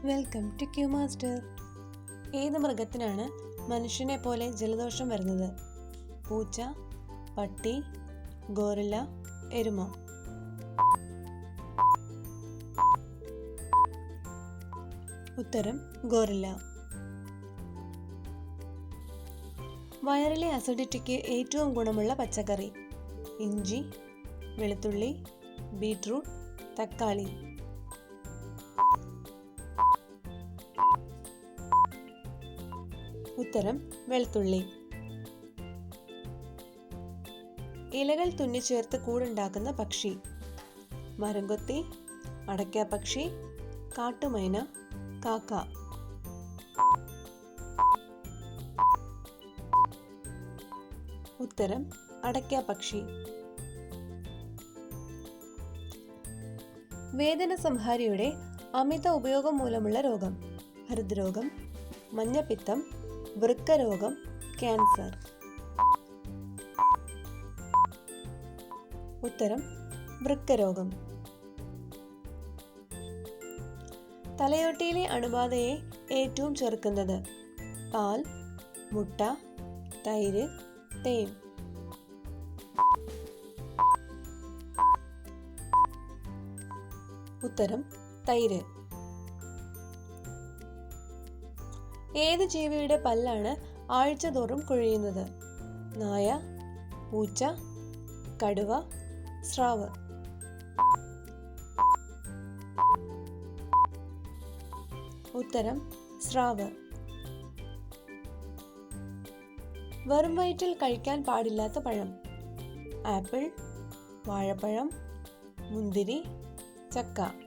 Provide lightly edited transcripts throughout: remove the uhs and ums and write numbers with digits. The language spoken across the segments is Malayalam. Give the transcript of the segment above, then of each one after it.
Welcome to Q master. ഏത് മൃഗത്തിനാണ് മനുഷ്യനെ പോലെ ജലദോഷം വരുന്നത്? പൂച്ച, പട്ടി, ഗോറില്ല, എരുമ? ഉത്തരം ഗോറില്ല. വയറിലെ അസിഡിറ്റിക്ക് ഏറ്റവും ഗുണമുള്ള പച്ചക്കറി? ഇഞ്ചി, വെളുത്തുള്ളി, ബീറ്റ്റൂട്ട്, തക്കാളി? ഉത്തരം വെളുത്തുള്ളി. ഇലകൾ തുന്നിച്ചേർത്ത് കൂടുണ്ടാക്കുന്ന പക്ഷി? മരംകൊത്തി, അടയ്ക്കാപ്പക്ഷി, കാട്ടുമൈന, കാക്ക? ഉത്തരം അടയ്ക്കാപ്പക്ഷി. വേദന സംഹാരിയുടെ അമിത ഉപയോഗം മൂലമുള്ള രോഗം? ഹൃദ്രോഗം, മഞ്ഞപ്പിത്തം, വൃക്കരോഗം, ക്യാൻസർ? ഉത്തരം വൃക്കരോഗം. തലയോട്ടിയിലെ അണുബാധയെ ഏറ്റവും ചെറുക്കുന്നത്? പാൽ, മുട്ട, തൈര്, തേൻ? ഉത്തരം തൈര്. ഏത് ജീവിയുടെ പല്ലാണ് ആഴ്ചതോറും കുഴിയുന്നത്? നായ, പൂച്ച, കടുവ, സ്രാവ്? ഉത്തരം സ്രാവ്. വെറും വയറ്റിൽ കഴിക്കാൻ പാടില്ലാത്ത പഴം? ആപ്പിൾ, വാഴപ്പഴം, മുന്തിരി, ചക്ക?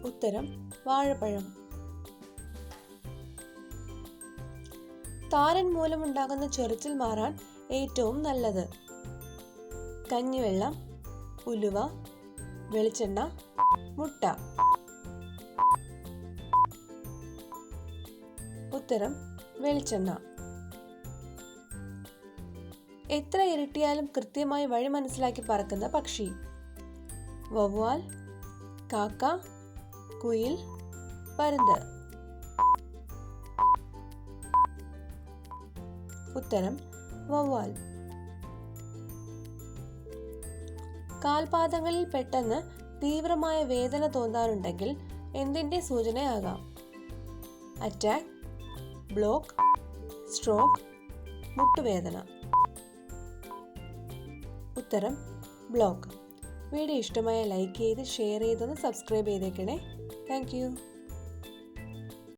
ഉത്തരം വാഴപ്പഴം. താരൻ മൂലമുണ്ടാകുന്ന ചൊറിച്ചിൽ മാറാൻ ഏറ്റവും നല്ലത്? കഞ്ഞിവെള്ളം, ഉലുവ, വെളിച്ചെണ്ണ, മുട്ട? ഉത്തരം വെളിച്ചെണ്ണ. എത്ര ഇരട്ടിയാലും കൃത്യമായി വഴി മനസ്സിലാക്കി പറക്കുന്ന പക്ഷി? വവ്വാൽ, കാക്ക, കുയിൽ, പരുന്ത്? ഉത്തരം വവ്വാൽ. കാൽപാദങ്ങളിൽ പെട്ടെന്ന് തീവ്രമായ വേദന തോന്നാറുണ്ടെങ്കിൽ എന്തിന്റെ സൂചനയാകാം? അറ്റാക്ക്, ബ്ലോക്ക്, സ്ട്രോക്ക്, മുട്ടുവേദന? ഉത്തരം ബ്ലോക്ക്. വീഡിയോ ഇഷ്ടമായ ലൈക്ക് ചെയ്ത് ഷെയർ ചെയ്തൊന്ന് സബ്സ്ക്രൈബ് ചെയ്തേക്കണേ. Thank you.